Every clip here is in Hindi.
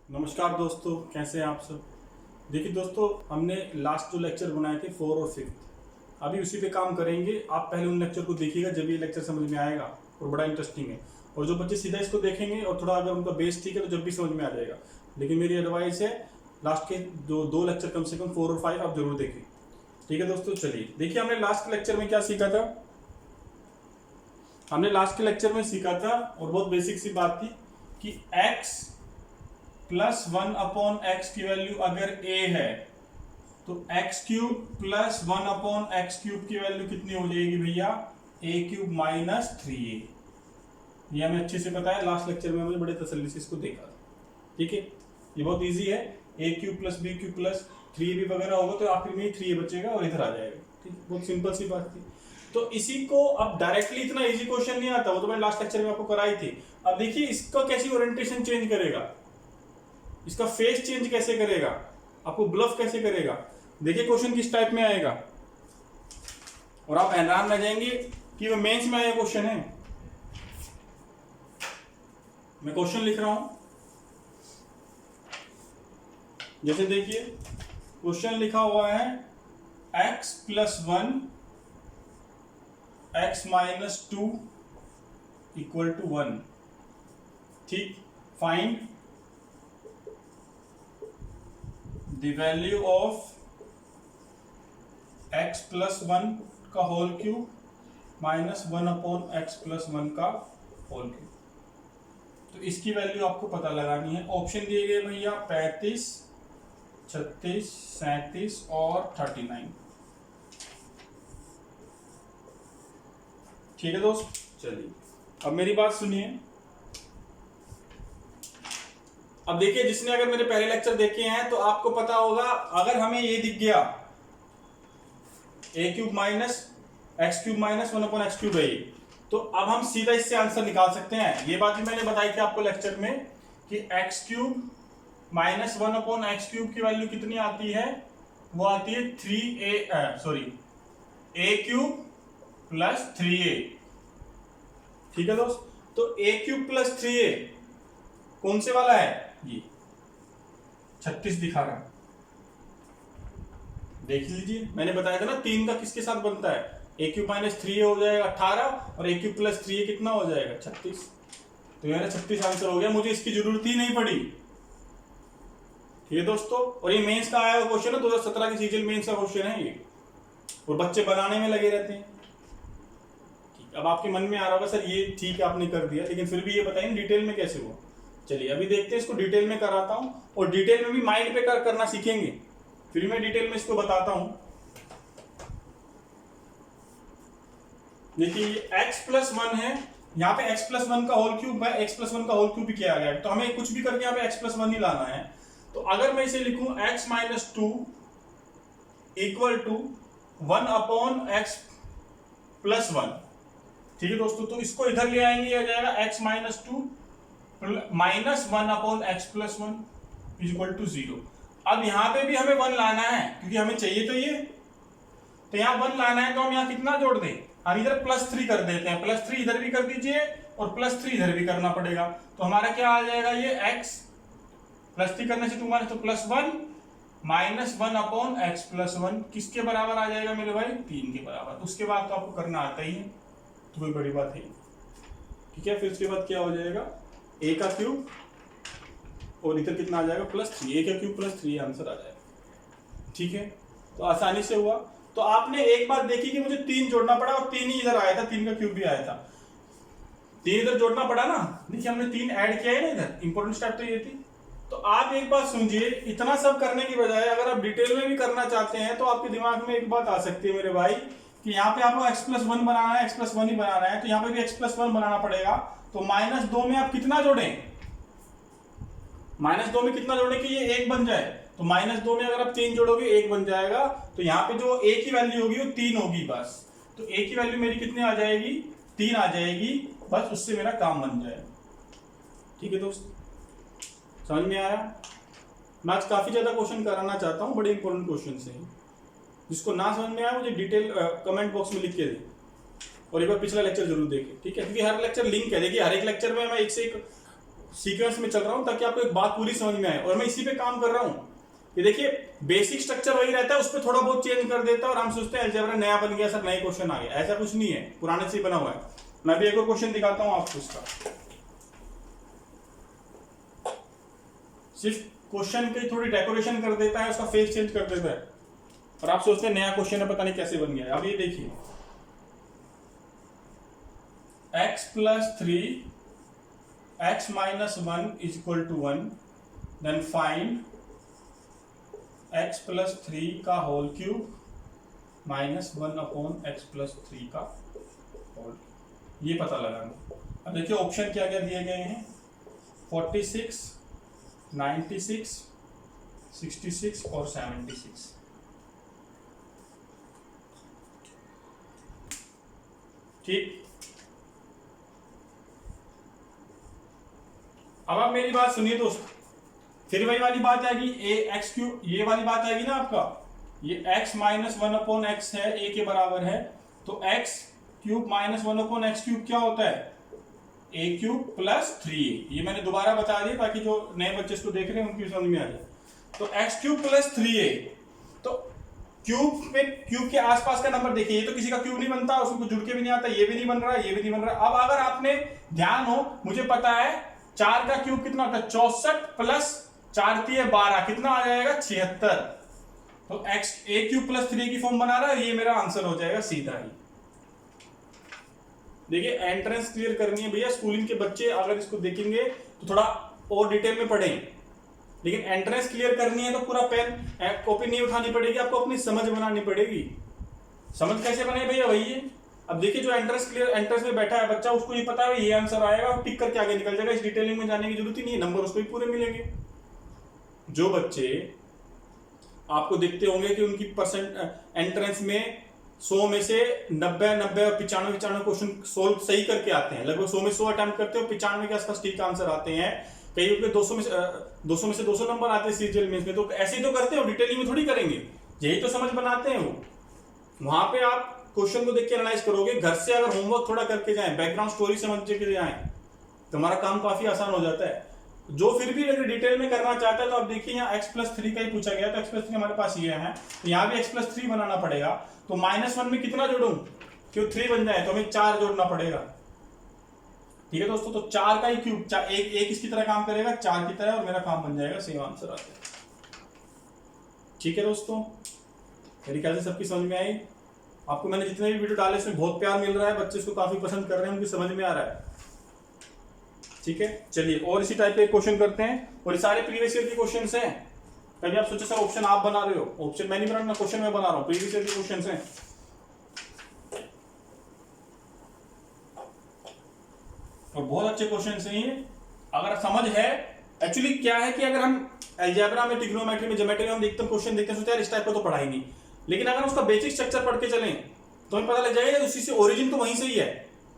नमस्कार दोस्तों, कैसे हैं आप सब। देखिए दोस्तों, हमने लास्ट जो लेक्चर बनाए थे 4 और 5, अभी उसी पे काम करेंगे। आप पहले उन लेक्चर को देखिएगा, जब ये लेक्चर समझ में आएगा और बड़ा इंटरेस्टिंग है। और जो बच्चे सीधा इसको देखेंगे और थोड़ा अगर उनका बेस ठीक है तो जब भी समझ में आ जाएगा। लेकिन मेरी एडवाइस है, लास्ट के जो 2 लेक्चर कम से कम 4 और 5 आप जरूर देखें। ठीक है दोस्तों, चलिए देखिए हमने लास्ट के लेक्चर में क्या सीखा था। हमने लास्ट के लेक्चर में सीखा था और बहुत बेसिक सी बात थी कि x प्लस 1 अपॉन एक्स की वैल्यू अगर a है तो x cube plus 1 upon x cube की वैल्यू कितनी हो जाएगी भैया, a क्यूब माइनस 3a। ये हमें अच्छे से पता है, लास्ट लेक्चर में हमने बड़े तसल्ली से इसको देखा। ठीक है, ये बहुत इजी है। a cube plus b cube plus 3ab वगैरह होगा तो आखिर में 3a बचेगा और इधर आ जाएगा। ठीक, बहुत सिंपल सी बात थी। तो इसी को अब डायरेक्टली इतना इजी क्वेश्चन नहीं आता, वो तो मैंने लास्ट लेक्चर में आपको कराई थी। अब देखिए इसका कैसी ओरिएंटेशन चेंज करेगा, इसका फेस चेंज कैसे करेगा, आपको ब्लफ कैसे करेगा। देखिए क्वेश्चन किस टाइप में आएगा और आप हैरान रह जाएंगे कि वो मेंस में आया क्वेश्चन है। मैं क्वेश्चन लिख रहा हूं, जैसे देखिए क्वेश्चन लिखा हुआ है x plus 1 x minus 2 equal to 1। ठीक, find the value of x plus 1 का whole cube minus 1 upon x plus 1 का होल क्यूब। तो इसकी वैल्यू आपको पता लगानी है। ऑप्शन दिए गए भैया 35, 36, 37 और 39। ठीक है दोस्त, चलिए अब मेरी बात सुनिए। अब देखिए, जिसने अगर मेरे पहले लेक्चर देखे हैं तो आपको पता होगा, अगर हमें ये दिख गया a cube minus x cube minus 1 upon x cube है, तो अब हम सीधा इससे आंसर निकाल सकते हैं। ये बात भी मैंने बताई थी आपको लेक्चर में कि x cube minus 1 upon x cube की वैल्यू कितनी आती है, वो आती है 3a क्यूब प्लस 3a। ठीक है दोस्त, तो a क्यूब प्लस 3a कौन से वाला है, ये 36 दिखा रहा है। देख लीजिए, मैंने बताया था ना 3 का किसके साथ बनता है, a क्यूब माइनस 3a हो जाएगा 18 और a क्यूब प्लस 3a कितना हो जाएगा 36। तो यार 36 आंसर हो गया, मुझे इसकी जरूरत ही नहीं पड़ी। ठीक है दोस्तों, और ये मेंस का आया हुआ क्वेश्चन है, 2017 की सीजीएल मेंस का क्वेश्चन है ये, और बच्चे बनाने में लगे रहते हैं। ठीक, अब आपके मन में आ रहा होगा सर ये ठीक है आपने कर दिया, लेकिन फिर भी ये बताइए डिटेल में कैसे हुआ। चलिए अभी देखते हैं, इसको डिटेल में कराता हूं और डिटेल में भी माइंड पे करना सीखेंगे, फिर मैं डिटेल में इसको बताता हूं। देखिए ये x प्लस 1 है, यहाँ पे x प्लस 1 का होल क्यूब है, x प्लस 1 का होल क्यूब भी किया गया है, तो हमें कुछ भी करके यहाँ पे x प्लस 1 ही लाना है। तो अगर मैं इसे लिखूं x minus 2 equal to 1 upon x plus 1। ठीक है दोस्तों, तो इसको इधर ले आएंगे, आ जाएगा x minus 2 minus 1 upon x plus 1 equal to 0। अब यहाँ पे भी हमें 1 लाना है क्योंकि हमें चाहिए तो ये, तो यहाँ 1 लाना है, तो हम यहाँ कितना जोड़ दें, हम इधर प्लस 3 कर देते हैं। प्लस 3 इधर भी कर दीजिए और प्लस 3 इधर भी करना पड़ेगा। तो हमारा क्या आ जाएगा, ये x प्लस 3 करने से तुम्हारे तो plus 1 minus 1 upon x plus 1 किसके बराबर आ जाएगा मेरे भाई, 3 के बराबर। उसके बाद तो आपको करना आता ही है, तो कोई बड़ी बात है। ठीक है, फिर उसके बाद क्या हो जाएगा, a का क्यूब और इधर कितना आ जाएगा प्लस 3, a का क्यूब प्लस 3 आंसर आ जाएगा। ठीक है, तो आसानी से हुआ। तो आपने एक बात देखी कि मुझे 3 जोड़ना पड़ा और 3 ही इधर आया था, 3 का क्यूब भी आया था, 3 इधर जोड़ना पड़ा ना। देखिए हमने 3 ऐड किया है ना इधर, इंपॉर्टेंट स्टेप तो ये थी। तो आप एक बात समझिए, इतना सब करने की बजाय अगर आप डिटेल में भी करना चाहते हैं तो आपके दिमाग में एक बात आ सकती है मेरे भाई कि यहाँ पे आपको x प्लस 1 बनाना है, x प्लस 1 ही बनाना है, तो यहाँ पे भी x प्लस 1 बनाना पड़ेगा। तो माइनस 2 में आप कितना जोड़ें, माइनस 2 में कितना जोड़ें कि ये 1 बन जाए। तो माइनस 2 में अगर आप 3 जोड़ोगे 1 बन जाएगा। तो यहाँ पे जो a की वैल्यू होगी वो 3 होगी बस। तो a की वैल्यू मेरी कितनी आ जाएगी, 3 आ जाएगी बस, उससे मेरा काम बन जाएगा। ठीक है दोस्त, समझ में आया। मैं आज काफी ज्यादा क्वेश्चन कराना चाहता हूँ, बड़े इंपॉर्टेंट क्वेश्चन से। जिसको ना समझ में आया मुझे डिटेल कमेंट बॉक्स में लिख के दे, और एक बार पिछला लेक्चर जरूर देखें। ठीक है, क्योंकि हर लेक्चर लिंक है। देखिए हर एक लेक्चर में मैं एक से एक सीक्वेंस में चल रहा हूं ताकि आपको एक बात पूरी समझ में आए, और मैं इसी पे काम कर रहा हूं। ये देखिए बेसिक स्ट्रक्चर वही रहता है, उस पर थोड़ा बहुत चेंज कर देता है और हम सोचते हैं अलजेब्रा नया बन गया सर, नए क्वेश्चन आ गए। ऐसा कुछ नहीं है, पुराने से ही बना हुआ है। मैं भी एक और क्वेश्चन दिखाता हूं आपको इसका, सिर्फ क्वेश्चन की थोड़ी डेकोरेशन कर देता है, उसका फेस चेंज कर देता है, और आप सोचते हैं नया क्वेश्चन है, पता नहीं कैसे बन गया। अब ये देखिए x plus 3 x minus 1 is equal to 1, then find x plus 3 का whole cube minus 1 upon x plus 3 का होल, ये पता लगाना। अब देखिए ऑप्शन क्या क्या दिए गए हैं, 46, 96, 66 और 76। ठीक, अब आप मेरी बात सुनिए दोस्त, फिर वही वाली बात आएगी, ए एक्स क्यूब, ये वाली बात आएगी ना आपका, ये x माइनस 1 अपॉन एक्स है, a के बराबर है, तो x cube minus 1 upon x cube क्या होता है, a क्यूब प्लस 3a। ये मैंने दोबारा बता दिया ताकि जो नए बच्चे इसको देख रहे हैं उनकी समझ में आ जाए। तो x क्यूब प्लस 3a, तो क्यूब में क्यूब के आसपास का नंबर देखिए, ये तो किसी का क्यूब नहीं बनता, उसको जुड़ के भी नहीं आता, ये भी नहीं बन रहा, ये भी नहीं बन रहा। अब अगर आपने ध्यान हो, मुझे पता है 4 का क्यूब कितना होता है, 64 प्लस 4 3 12, कितना आ जाएगा 76। तो x a क्यूब प्लस 3 की फॉर्म बना रहा है, ये मेरा आंसर हो जाएगा सीधा ही। देखिए एंट्रेंस क्लियर करनी है भैया, स्कूलिंग के बच्चे अगर इसको देखेंगे तो थोड़ा और डिटेल में पढ़ें, लेकिन एंट्रेंस क्लियर करनी है तो पूरा पेन कॉपी नहीं उठानी पड़ेगी, आपको अपनी समझ बनानी पड़ेगी। समझ कैसे बने भैया, वही है। अब देखिए जो एंट्रेंस में बैठा है बच्चा, उसको ये पता है ये आंसर आएगा, और टिक करके आगे निकल जाएगा, इस डिटेलिंग में जाने की जरूरत ही नहीं है, नंबर उसको भी पूरे मिलेंगे। जो बच्चे आपको दिखते होंगे कि उनकी परसेंट एंट्रेंस में 100 में से 90 और 95 क्वेश्चन सोल्व सही करके आते हैं, लगभग 100 में 100 अटेम्प्ट करते हैं, 95 के आसपास ठीक आंसर आते हैं, कई के 200 में से 200 नंबर आते हैं सीजीएल मेंस में, तो ऐसे ही तो करते हो, डिटेलिंग में थोड़ी करेंगे, यही तो समझ बनाते हैं वो। वहां पे आप क्वेश्चन को देख के एनालाइज करोगे, घर से अगर होमवर्क थोड़ा करके जाएं, बैकग्राउंड स्टोरी समझ के जाएं, तुम्हारा काम काफी आसान हो जाता है। जो फिर भी अगर डिटेल में करना चाहता है तो आप देखिए यहाँ x प्लस 3 का ही पूछा गया, तो x प्लस 3 हमारे पास ये है, तो यहाँ भी x प्लस 3 बनाना पड़ेगा, तो -1 में कितना जोड़ूं, क्यों 3 बन जाए, तो हमें 4 जोड़ना पड़ेगा। ठीक है दोस्तों, तो 4 का ही क्यूब, एक इसकी तरह काम करेगा, 4 की तरह, और मेरा काम बन जाएगा, सेम आंसर आ जाएगा। ठीक है दोस्तों, मेरी ख्याल से सबकी समझ में आई। आपको मैंने जितने भी वीडियो डाले इसमें बहुत प्यार मिल रहा है, बच्चे इसको काफी पसंद कर रहे हैं, उनकी समझ में आ रहा है। ठीक है, चलिए और इसी टाइप के क्वेश्चन करते हैं, और ये सारे प्रीवियस ईयर के क्वेश्चंस हैं। कभी आप सोचे सर ऑप्शन आप बना रहे हो, ऑप्शन मैं नहीं बना रहा, क्वेश्चन मैं बना रहा हूं, प्रीवियस ईयर के क्वेश्चंस हैं। और बहुत अच्छे क्वेश्चंस हैं ये, अगर समझ है। एक्चुअली क्या है कि अगर हम अलजेब्रा में, ट्रिग्नोमेट्री में, ज्योमेट्री में हम देखते हैं क्वेश्चन देखते हैं, सोचते हैं इस टाइप का तो पढ़ा ही नहीं, लेकिन अगर उसका बेसिक स्ट्रक्चर पढ़ के चलें तो हमें पता लग जाएगा उसी से ओरिजिन तो वहीं से ही है,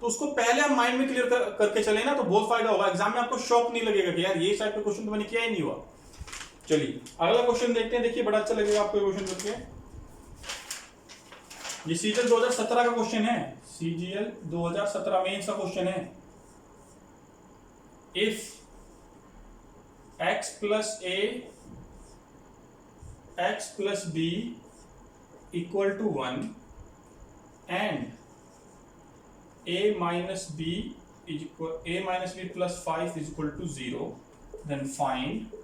तो उसको पहले हम माइंड में क्लियर करके चले ना, तो बहुत फायदा होगा। एग्जाम में आपको शॉक नहीं लगेगा कि यार ये टाइप का क्वेश्चन तो मैंने किया ही नहीं हुआ। चलिए अगला क्वेश्चन देखते हैं, देखिए बड़ा अच्छा लगेगा आपको क्वेश्चन करके। ये सीजीएल 2017 का क्वेश्चन है, सीजीएल 2017 मेंस का क्वेश्चन है। If x plus a x plus b equal to 1 and a minus b plus 5 is equal to 0, then find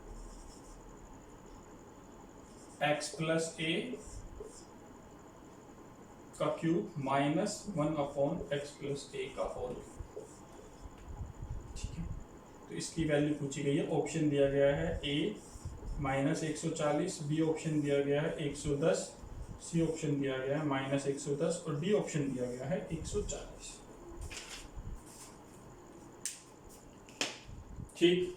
x plus a का cube minus 1 upon x plus a का होल। ठीक है, तो इसकी वैल्यू पूछी गई है। ऑप्शन दिया गया है a -140, बी ऑप्शन दिया गया है 110, सी ऑप्शन दिया गया है -110 और डी ऑप्शन दिया गया है 140। ठीक,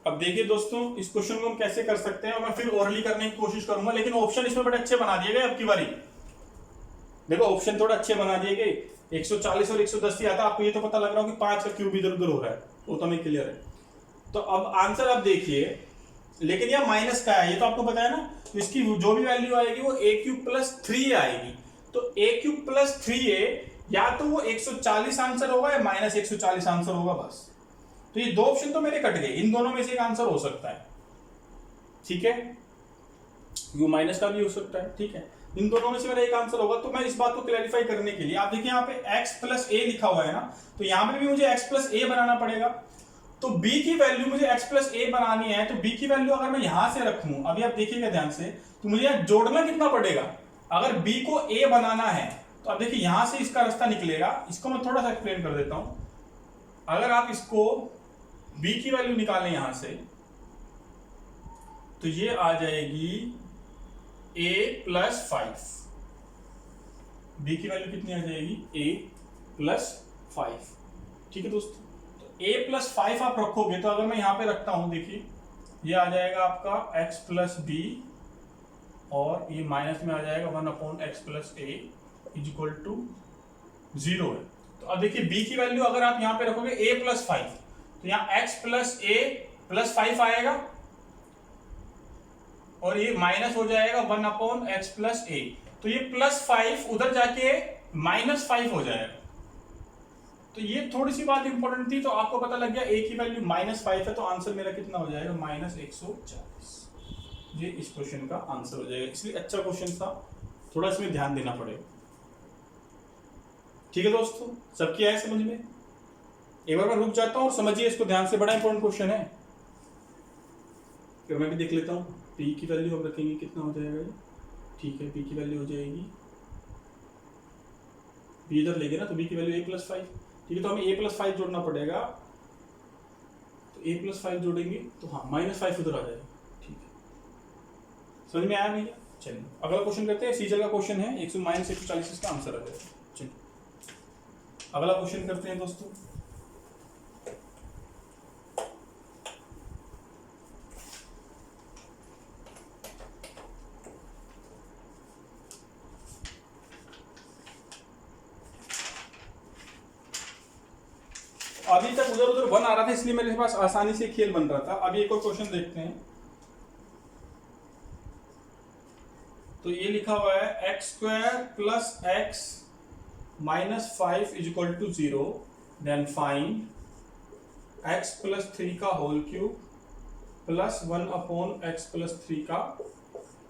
अब देखिए दोस्तों इस क्वेश्चन को हम कैसे कर सकते हैं, और मैं फिर ओरली करने की कोशिश करूंगा, लेकिन ऑप्शन इसमें बड़े अच्छे बना दिए गए अब की बारी। देखो ऑप्शन थोड़ा अच्छे बना दिए गए, 140 और 110 ही आता, आपको ये तो पता लग रहा हो कि 5 का क्यूब इधर उधर हो रहा है, वो तो हमें क्लियर है। तो अब आंसर आप देखिए, लेकिन यह माइनस का है, ये तो आपको पता है ना, तो इसकी जो भी वैल्यू आएगी वो a³ + 3a आएगी। तो a³ + 3a या तो वो 140 आंसर होगा या माइनस 140 आंसर होगा बस। तो ये दो ऑप्शन तो मेरे कट गए, इन दोनों में से एक आंसर हो सकता है, ठीक है, यू माइनस का भी हो सकता है, ठीक है, इन दोनों में से मेरा एक आंसर होगा। तो मैं इस बात को क्लैरिफाई करने के लिए, आप देखिए यहाँ पे x प्लस ए लिखा हुआ है ना, तो यहाँ पे भी मुझे x प्लस ए बनाना पड़ेगा। तो b की वैल्यू मुझे x प्लस ए बनानी है, तो b की वैल्यू अगर मैं यहां से रखूं, अभी आप देखिएगा ध्यान से, तो मुझे यहाँ जोड़ना कितना पड़ेगा। अगर b को a बनाना है तो आप देखिए यहां से इसका रास्ता निकलेगा, इसको मैं थोड़ा सा एक्सप्लेन कर देता हूं। अगर आप इसको b की वैल्यू निकालें यहां से, तो ये आ जाएगी a प्लस 5, b की वैल्यू कितनी आ जाएगी a प्लस 5, ठीक है दोस्तों। a प्लस 5 आप रखोगे, तो अगर मैं यहां पे रखता हूं, देखिए ये आ जाएगा आपका x प्लस बी, और ये माइनस में आ जाएगा 1/x plus A equal to 0 है। तो अब देखिए b की वैल्यू अगर आप यहां पे रखोगे a प्लस 5, तो यहाँ x प्लस ए प्लस 5 आएगा, और ये माइनस हो जाएगा 1/x प्लस ए, तो ये प्लस 5 उधर जाके माइनस 5 हो जाएगा। तो ये थोड़ी सी बात इंपॉर्टेंट थी, तो आपको पता लग गया a की वैल्यू -5 है, तो आंसर मेरा कितना हो जाएगा -140। ये इस क्वेश्चन का आंसर हो जाएगा। इसलिए अच्छा क्वेश्चन था, थोड़ा इसमें ध्यान देना पड़ेगा, ठीक है दोस्तों, सबकी आए समझ में। एक बार मैं रुक जाता हूं और समझिए इसको ध्यान से, बड़ा इंपॉर्टेंट क्वेश्चन है। फिर मैं भी देख लेता हूं, p की वैल्यू हम रखेंगे, कितना हो जाएगा ये, ठीक है, p की वैल्यू हो जाएगी, p इधर लेंगे ना, तो b की वैल्यू a प्लस 5, ठीक है, तो हमें a प्लस 5 जोड़ना पड़ेगा, तो a प्लस 5 जोड़ेंगे तो हाँ -5 उधर आ जाएगा, ठीक है, समझ में आया भैया। चलिए अगला क्वेश्चन करते हैं, सीजल का क्वेश्चन है, 140 इसका आंसर आ जाएगा। चलिए अगला क्वेश्चन करते हैं दोस्तों। अभी तक उधर उधर 1 आ रहा था, इसलिए मेरे पास आसानी से खेल बन रहा था। अभी एक और क्वेश्चन देखते हैं। तो ये लिखा हुआ है x² plus x minus 5 is equal to 0, then find x plus 3 का whole cube plus 1/x plus 3 का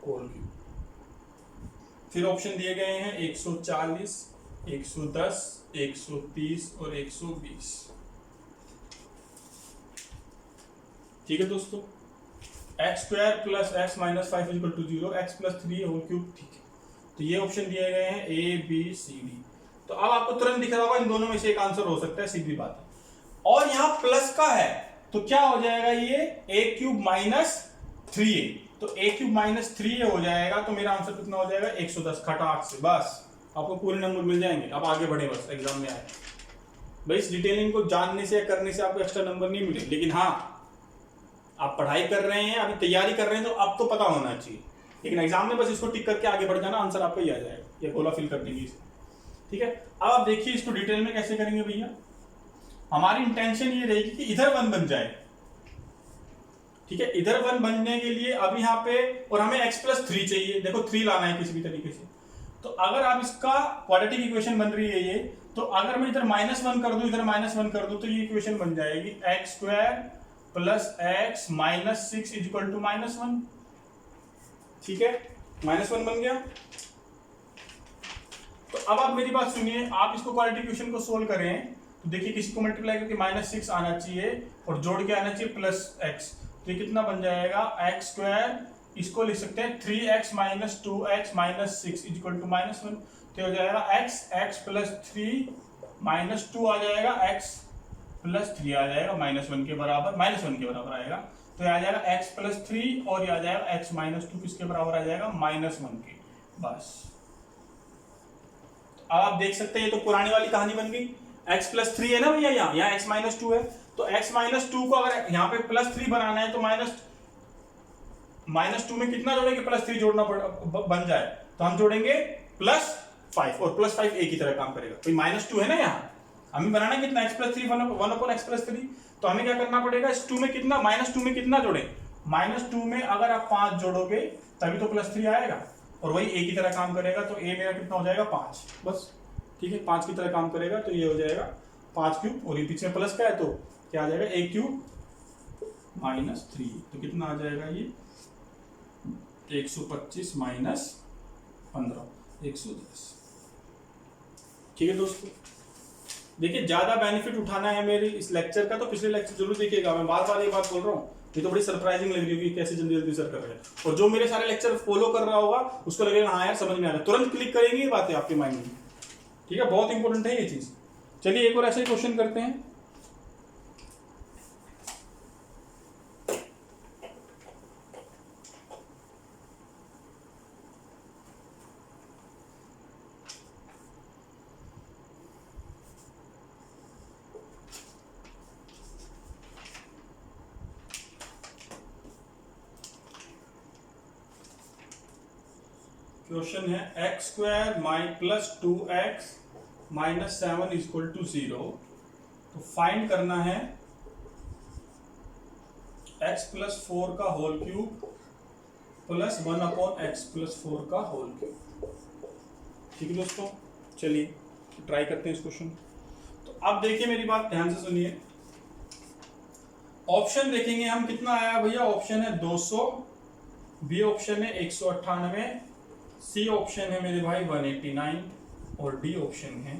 होल क्यूब। फिर ऑप्शन दिए गए हैं 140, 110, 130 और 120, ठीक है दोस्तों। x² plus x minus 5 equal to 0, x plus 3 whole cube, ठीक है। तो ये ऑप्शन दिए गए हैं A B C D। तो अब आपको तुरंत दिख रहा होगा इन दोनों में से एक आंसर हो सकता है, सीधी बात है। और यहाँ प्लस का है तो क्या हो जाएगा, ये a³ माइनस 3a, तो a³ माइनस 3a हो जाएगा। तो मेरा आंसर कितना हो जाएगा 110, खटाक से, बस आपको पूरे नंबर मिल जाएंगे। अब आगे बढ़े, बस एग्जाम में आए भाई, इस डिटेलिंग को जानने से या करने से आपको एक्स्ट्रा नंबर नहीं मिले, लेकिन हाँ आप पढ़ाई कर रहे हैं, अभी तैयारी कर रहे हैं, तो अब तो पता होना चाहिए। लेकिन एग्जाम में बस इसको टिक करके आगे बढ़ जाना, आंसर आपका ही आ जाएगा, ये गोला फिल कर देंगे इसे, ठीक है। अब आप देखिए इसको डिटेल में कैसे करेंगे भैया। हमारी इंटेंशन ये रहेगी कि इधर 1 बन जाए, ठीक है, इधर 1 बनने के लिए अब यहाँ पे, और हमें x प्लस 3 चाहिए, देखो 3 लाना है किसी भी तरीके से। तो अगर आप इसका क्वाड्रेटिक इक्वेशन बन रही है ये, तो अगर मैं इधर -1 कर दूं, इधर -1 कर दूं, तो ये इक्वेशन बन जाएगी x² plus x minus 6 is equal to -1, ठीक है, -1 बन गया। तो अब आप मेरी बात सुनिए, आप इसको क्वाड्रेटिक इक्वेशन को सोल्व करें, तो देखिए किसी को मल्टीप्लाई करके -6 आना चाहिए और जोड़ के आना चाहिए +x, तो ये कितना बन जाएगा x², इसको लिख सकते हैं 3x minus 2x minus 6 is equal to -1, तो हो जाएगा x प्लस 3 माइनस 2 आ जाएगा, x प्लस 3 आ जाएगा -1 के बराबर, -1 के बराबर आएगा। तो ये आ जाएगा x प्लस 3 और ये आ जाएगा x माइनस 2 किसके बराबर आ जाएगा, -1 के, बस। अब आप देख सकते हैं ये तो पुरानी वाली कहानी बन गई, x प्लस 3 है ना भैया, यहाँ x माइनस 2 है, तो x माइनस 2 को अगर यहाँ पे +3 बनाना है, तो -2 में कितना जोड़ेंगे, +3 जोड़ना बन जाए, तो हम जोड़ेंगे +5, और +5 एक ही तरह काम करेगा, तो -2 है ना, यहाँ हमें बनाना कितना, x प्लस 3 1/x प्लस 3, तो हमें क्या करना पड़ेगा, इस 2 में कितना, -2 में कितना जोड़े, -2 में अगर आप 5 जोड़ोगे तभी तो +3 आएगा, और वही एक ही तरह काम करेगा, तो a मेरा कितना हो जाएगा 5, बस ठीक है, 5 की तरह काम करेगा, तो ये हो जाएगा 5 क्यूब, और ये पीछे प्लस का है तो क्या आ जाएगा a क्यूब माइनस 3, तो कितना आ जाएगा ये 125 माइनस 15, 110। ठीक है दोस्तों, देखिए ज्यादा बेनिफिट उठाना है मेरे इस लेक्चर का तो पिछले लेक्चर जरूर देखिएगा। मैं बार बार ये बात बोल रहा हूँ, ये तो बड़ी सरप्राइजिंग लग रही होगी कैसे जल्दी जल्दी सर कर रहे हैं, और जो मेरे सारे लेक्चर फॉलो कर रहा होगा उसको लगेगा हाँ यार समझ में आ रहा है, तुरंत क्लिक करेंगे ये बातें आपके माइंड में। ठीक है, बहुत इंपॉर्टेंट है ये चीज। चलिए एक और ऐसे ही क्वेश्चन करते हैं। क्वेश्चन है x square plus 2x minus 7 equal to 0। तो फाइंड करना है x प्लस 4 का whole cube plus 1 upon x plus 4 का होल क्यूब। ठीक है दोस्तों, चलिए ट्राई करते हैं इस क्वेश्चन। तो अब देखिए मेरी बात ध्यान से सुनिए, ऑप्शन देखेंगे हम, कितना आया भैया, ऑप्शन है 200, बी ऑप्शन है 198, सी ऑप्शन है मेरे भाई 189 और डी ऑप्शन है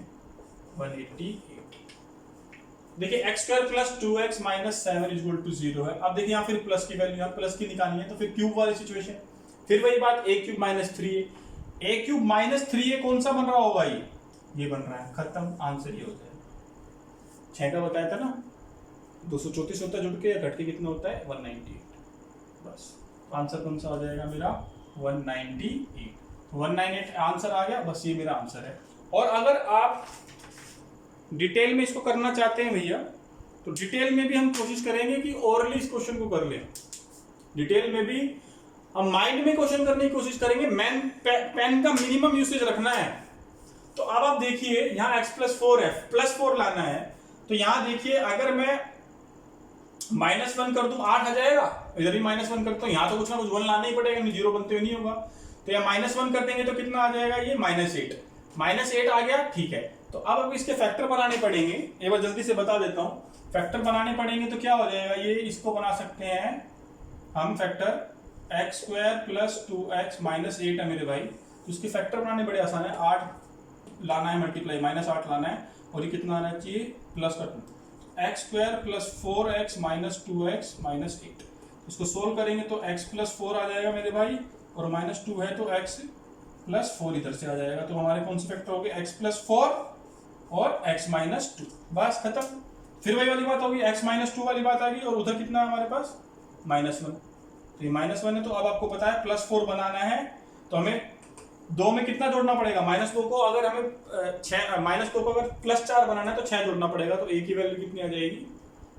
188। देखिए x square plus 2x minus 7 equal to 0 है। अब देखिए यहाँ फिर प्लस की वैल्यू, यहाँ प्लस की निकालनी है तो फिर क्यूब वाली सिचुएशन, फिर वही बात a cube minus 3a, a cube minus 3a कौन सा बन रहा होगा, ये बन रहा है, खत्म, आंसर ये हो जाएगा। 6 का बताया था ना, 234 होता है जुड़ के, घट के कितना होता है 198, बस आंसर कौन सा हो जाएगा मेरा 198। 198 आंसर आ गया, बस ये मेरा आंसर है। और अगर आप डिटेल में इसको करना चाहते हैं भैया, तो डिटेल में भी हम कोशिश करेंगे कि ओरली इस क्वेश्चन को कर लें। डिटेल में भी हम माइंड में क्वेश्चन करने की कोशिश करेंगे, पेन का मिनिमम यूसेज रखना है। तो अब आप देखिए यहाँ x प्लस 4 है, प्लस 4 लाना है, तो यहां देखिए अगर मैं -1 कर दूं 8 आ जाएगा, इधर भी -1 करता हूं, यहां तो कुछ ना कुछ 1 लाना ही पड़ेगा, नहीं 0 बनते हुए नहीं होगा। तो यहाँ -1 कर देंगे तो कितना आ जाएगा ये -8 आ गया। ठीक है, तो अब इसके फैक्टर बनाने पड़ेंगे, एक बार जल्दी से बता देता हूं। फैक्टर बनाने पड़ेंगे तो क्या हो जाएगा, ये इसको बना सकते हैं हम factor x square plus 2x minus 8 है मेरे भाई, तो इसके फैक्टर बनाने बड़े आसान है, 8 लाना है मल्टीप्लाई, -8 लाना है, और ये कितना आना चाहिए प्लस का 2, x square plus 4x minus 2x minus 8। इसको सोल्व करेंगे तो x प्लस 4 आ जाएगा मेरे भाई, और -2 है तो x प्लस 4 इधर से आ जाएगा। तो हमारे कौन से फैक्टर हो गए, x प्लस 4 और x माइनस 2, बस खत्म। फिर वही वाली बात होगी, x माइनस 2 वाली बात आ गई, और उधर कितना है हमारे पास -1, तो ये -1 है। तो अब आपको पता है प्लस 4 बनाना है तो हमें 2 में कितना जोड़ना पड़ेगा, -2 को, अगर हमें -2 को अगर +4 बनाना है तो 6 जोड़ना पड़ेगा। तो a की वैल्यू कितनी आ जाएगी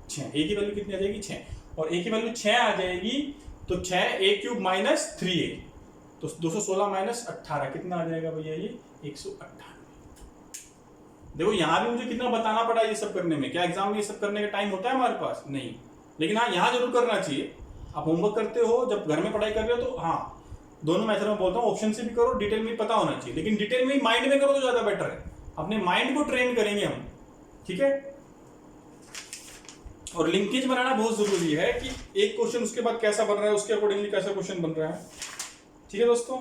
6, a की वैल्यू कितनी आ जाएगी 6, और a की वैल्यू 6 आ जाएगी, तो 6a क्यूब माइनस 3a, तो 216 माइनस 18 कितना आ जाएगा भैया ये 198। देखो यहाँ भी मुझे कितना बताना पड़ा ये सब करने में, क्या एग्जाम में ये सब करने का टाइम होता है हमारे पास, नहीं, लेकिन हाँ यहाँ जरूर करना चाहिए। आप होमवर्क करते हो, जब घर में पढ़ाई कर रहे हो, तो हाँ दोनों मेथड में बोलता हूँ, ऑप्शन से भी करो, डिटेल में पता होना चाहिए, लेकिन डिटेल में माइंड में करो तो ज्यादा बेटर है। अपने माइंड को ट्रेन करेंगे हम, ठीक है। और लिंकेज बनाना बहुत जरूरी है कि एक क्वेश्चन उसके बाद कैसा बन रहा है, उसके अकॉर्डिंगली कैसा क्वेश्चन बन रहा है। ठीक है दोस्तों,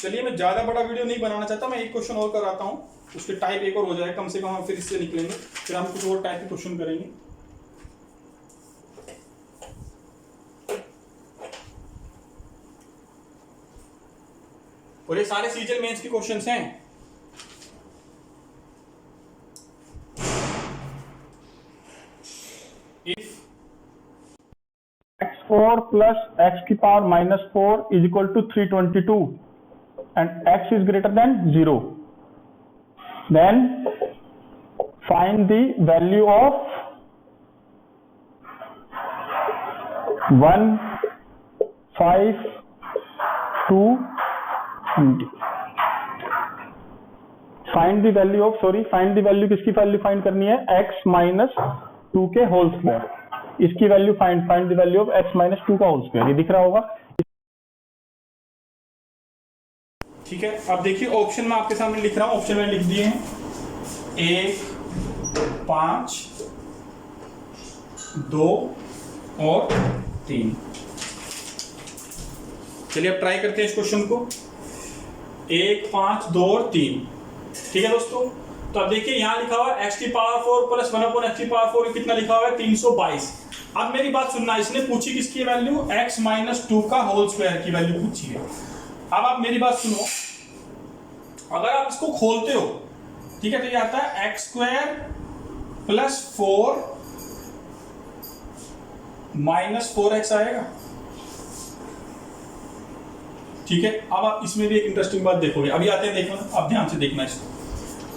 चलिए मैं ज्यादा बड़ा वीडियो नहीं बनाना चाहता, मैं एक क्वेश्चन और कराता हूं, उसके टाइप एक और हो जाए कम से कम, हम फिर इससे निकलेंगे, फिर हम कुछ और टाइप के क्वेश्चन करेंगे। और ये सारे सीजन मेंस के क्वेश्चंस हैं। इफ x4 plus x की power -4 is equal to 322 and x is greater than 0, then find the value of 1, 5, 2, find the value of, find the value, किसकी वैल्यू फाइंड करनी है, x माइनस 2 के होल स्क्वायर, इसकी value find the value of x minus 2 का होल स्क्वायर, ये दिख रहा होगा। ठीक है, अब देखिए ऑप्शन में आपके सामने लिख रहा हूं, ऑप्शन में लिख दिए हैं 1, 5, 2 और 3। चलिए अब ट्राई करते हैं इस क्वेश्चन को। 1, 5, 2 और 3। ठीक है दोस्तों, तो अब देखिए यहां लिखा हुआ है x⁴ प्लस 1/x⁴ कितना लिखा हुआ है 322। अब मेरी बात सुनना, इसने पूछी किसकी वैल्यू, x - 2 का होल स्क्वायर की वैल्यू पूछी है। अब आप मेरी बात सुनो, अगर आप इसको खोलते हो, ठीक है, तो ये आता है x² + 4 - 4x आएगा। ठीक है, अब आप इसमें भी एक इंटरेस्टिंग बात देखोगे, अभी आते हैं, देखो अब ध्यान से देखना इसको।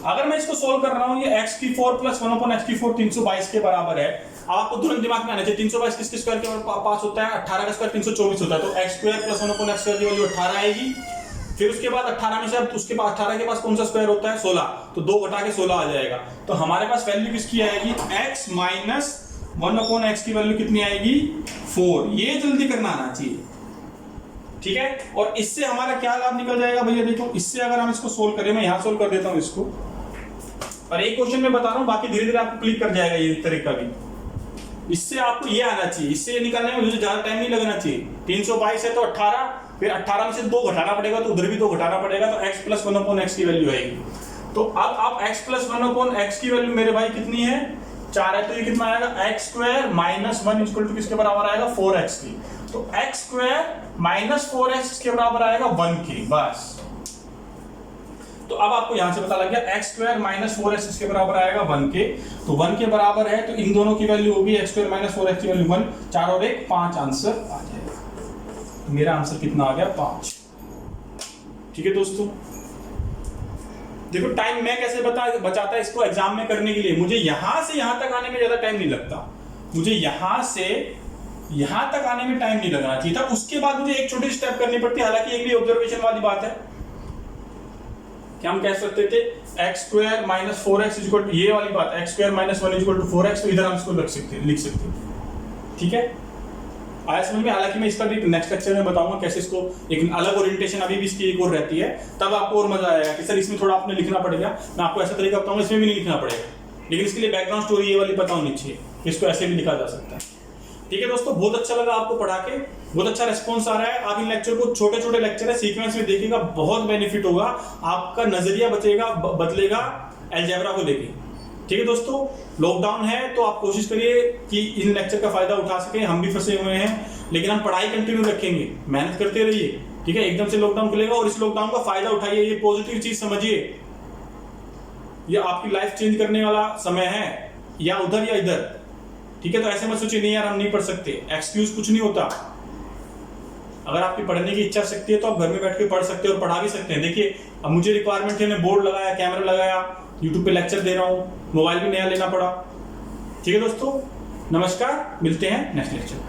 अगर मैं इसको सोल्व कर रहा हूं, ये x⁴ + 1/x⁴ 322 के बराबर है। आपको तुरंत दिमाग में आना चाहिए 322 किसके स्क्वायर के पास होता है, 18 का स्क्वायर 324 होता है, तो x² + 1/x² की वैल्यू 18 आएगी। फिर उसके बाद 18 में से अब उसके पास 18 के पास कौन सा स्क्वायर होता है 16, तो 2 घटा के 16 आ जाएगा। तो हमारे पास वैल्यू किसकी आएगी, x - 1/x की वैल्यू कितनी आएगी 4। ये जल्दी करना आना चाहिए। ठीक है, और इससे हमारा क्या लाभ निकल जाएगा भैया, देखो इससे अगर हम इसको सोल्व करें, मैं यहां सोल्व कर देता हूं इसको, और एक क्वेश्चन में बता रहा हूं, बाकी धीरे धीरे आपको क्लिक कर जाएगा ये तरीका भी। इससे आपको ये आना चाहिए, इससे ये निकालने में मुझे ज्यादा टाइम नहीं लगना चाहिए। 322 है तो 18, फिर 18 में से 2 घटाना पड़ेगा, तो उधर भी 2 घटाना पड़ेगा, तो x + 1/x की वैल्यू आएगी। तो अब आप x + 1/x की वैल्यू मेरे भाई कितनी है 4 है, तो ये कितना आएगा x² - 1 = किसके बराबर आएगा 4x की। तो x² - 4x के बराबर आएगा 1 के, बस। तो अब आपको यहां से पता लग गया x² - 4x इसके बराबर आएगा 1 के, तो 1 के बराबर है, तो इन दोनों की वैल्यू होगी x² - 4x की वैल्यू 1, 4 और 1 5 आंसर आ जाएगा। तो मेरा आंसर कितना आ गया 5। ठीक है दोस्तों, देखो टाइम मैं कैसे बचाता है इसको एग्जाम में करने के लिए। मुझे यहां से यहां तक आने में ज्यादा टाइम नहीं लगता, मुझे यहां से यहां तक आने में टाइम नहीं लगना चाहिए था। उसके बाद मुझे एक छोटी स्टेप करनी पड़ती है, हालांकि एक भी ऑब्जर्वेशन वाली बात है। क्या हम कह सकते थे x² - 4x = ये वाली बात, x² - 1 = 4x, तो इधर हम इसको लिख सकते हैं। ठीक है, आया समझ में। हालांकि मैं इसका भी नेक्स्ट लेक्चर में बताऊंगा कैसे इसको, एक अलग ओरिएंटेशन अभी भी इसकी एक और रहती है, तब आपको और मजा आएगा कि सर इसमें थोड़ा आपने लिखना पड़ेगा। मैं आपको ऐसा तरीका बताऊंगा, इसमें भी नहीं लिखना पड़ेगा, लेकिन इसके लिए बैकग्राउंड स्टोरी ये वाली पता होनी चाहिए, इसको ऐसे भी लिखा जा सकता है। ठीक है दोस्तों, बहुत अच्छा लगा आपको पढ़ा के, बहुत अच्छा रिस्पॉन्स आ रहा है। आप इन लेक्चर को, छोटे छोटे लेक्चर है, सीक्वेंस में देखिएगा, बहुत बेनिफिट होगा, आपका नजरिया बदलेगा अलजेब्रा को लेके। ठीक है दोस्तों, लॉकडाउन है तो आप कोशिश करिए कि इन लेक्चर का फायदा उठा सकें। हम भी फंसे हुए हैं, लेकिन हम पढ़ाई कंटिन्यू रखेंगे, मेहनत करते रहिए। ठीक है, एकदम से लॉकडाउन खुलेगा और इस लॉकडाउन का फायदा उठाइए, ये पॉजिटिव चीज समझिए। ये आपकी लाइफ चेंज करने वाला समय है, या उधर या इधर। ठीक है, तो ऐसे मत सोचिए नहीं यार हम नहीं पढ़ सकते, एक्सक्यूज कुछ नहीं होता। अगर आपकी पढ़ने की इच्छा शक्ति है तो आप घर में बैठ के पढ़ सकते हैं और पढ़ा भी सकते हैं। देखिए अब मुझे रिक्वायरमेंट है, मैंने बोर्ड लगाया, कैमरा लगाया, यूट्यूब पे लेक्चर दे रहा हूं, मोबाइल भी नया लेना पड़ा। ठीक है दोस्तों, नमस्कार, मिलते हैं नेक्स्ट लेक्चर में।